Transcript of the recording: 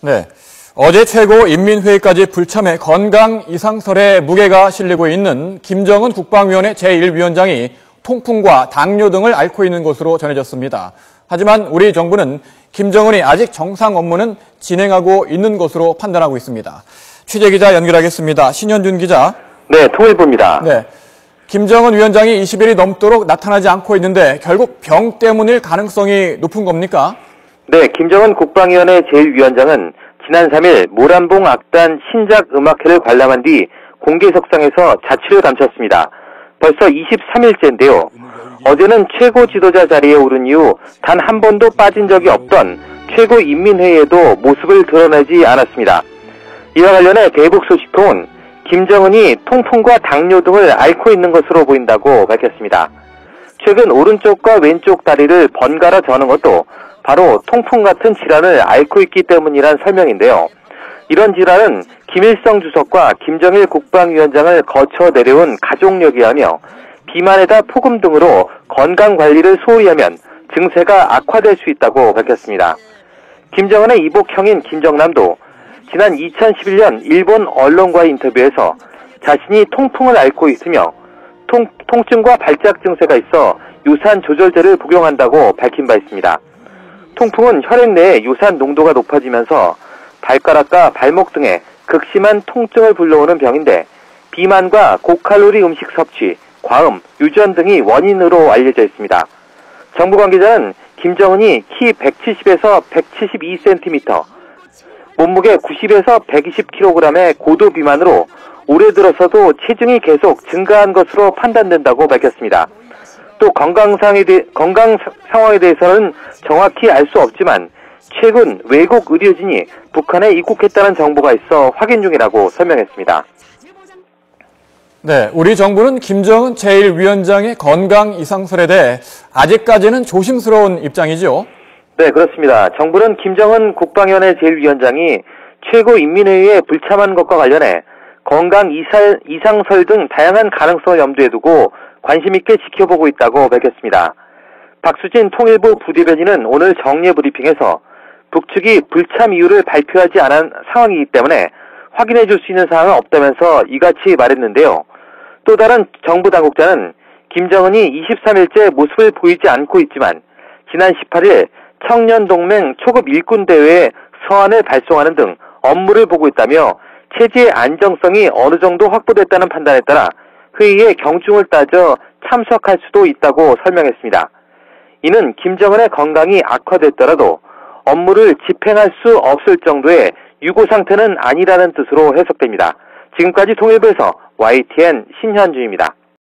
네. 어제 최고인민회의까지 불참해 건강 이상설에 무게가 실리고 있는 김정은 국방위원회 제1위원장이 통풍과 당뇨 등을 앓고 있는 것으로 전해졌습니다. 하지만 우리 정부는 김정은이 아직 정상 업무는 진행하고 있는 것으로 판단하고 있습니다. 취재기자 연결하겠습니다. 신현준 기자. 네, 통일부입니다. 네. 김정은 위원장이 20일이 넘도록 나타나지 않고 있는데 결국 병 때문일 가능성이 높은 겁니까? 네, 김정은 국방위원회 제1위원장은 지난 3일 모란봉 악단 신작 음악회를 관람한 뒤 공개석상에서 자취를 감췄습니다. 벌써 23일째인데요. 어제는 최고 지도자 자리에 오른 이후 단 한 번도 빠진 적이 없던 최고인민회의에도 모습을 드러내지 않았습니다. 이와 관련해 대북 소식통은 김정은이 통풍과 당뇨 등을 앓고 있는 것으로 보인다고 밝혔습니다. 최근 오른쪽과 왼쪽 다리를 번갈아 저는 것도 바로 통풍 같은 질환을 앓고 있기 때문이란 설명인데요. 이런 질환은 김일성 주석과 김정일 국방위원장을 거쳐 내려온 가족력이 하며 비만에다 폭음 등으로 건강관리를 소홀히 하면 증세가 악화될 수 있다고 밝혔습니다. 김정은의 이복형인 김정남도 지난 2011년 일본 언론과의 인터뷰에서 자신이 통풍을 앓고 있으며 통증과 발작 증세가 있어 유산 조절제를 복용한다고 밝힌 바 있습니다. 통풍은 혈액 내에 유산 농도가 높아지면서 발가락과 발목 등에 극심한 통증을 불러오는 병인데 비만과 고칼로리 음식 섭취, 과음, 유전 등이 원인으로 알려져 있습니다. 정부 관계자는 김정은이 키 170에서 172cm, 몸무게 90에서 120kg의 고도 비만으로 올해 들어서도 체중이 계속 증가한 것으로 판단된다고 밝혔습니다. 또 건강 상황에 대해서는 정확히 알 수 없지만 최근 외국 의료진이 북한에 입국했다는 정보가 있어 확인 중이라고 설명했습니다. 네, 우리 정부는 김정은 제1위원장의 건강 이상설에 대해 아직까지는 조심스러운 입장이죠. 네, 그렇습니다. 정부는 김정은 국방위원회 제1위원장이 최고인민회의에 불참한 것과 관련해 건강 이상설 등 다양한 가능성을 염두에 두고 관심 있게 지켜보고 있다고 밝혔습니다. 박수진 통일부 부대변인은 오늘 정례 브리핑에서 북측이 불참 이유를 발표하지 않은 상황이기 때문에 확인해 줄 수 있는 사항은 없다면서 이같이 말했는데요. 또 다른 정부 당국자는 김정은이 23일째 모습을 보이지 않고 있지만 지난 18일 청년동맹 초급 일꾼 대회에 서한을 발송하는 등 업무를 보고 있다며 체제의 안정성이 어느 정도 확보됐다는 판단에 따라 회의에 경중을 따져 참석할 수도 있다고 설명했습니다. 이는 김정은의 건강이 악화됐더라도 업무를 집행할 수 없을 정도의 유고 상태는 아니라는 뜻으로 해석됩니다. 지금까지 통일부에서 YTN 신현준입니다.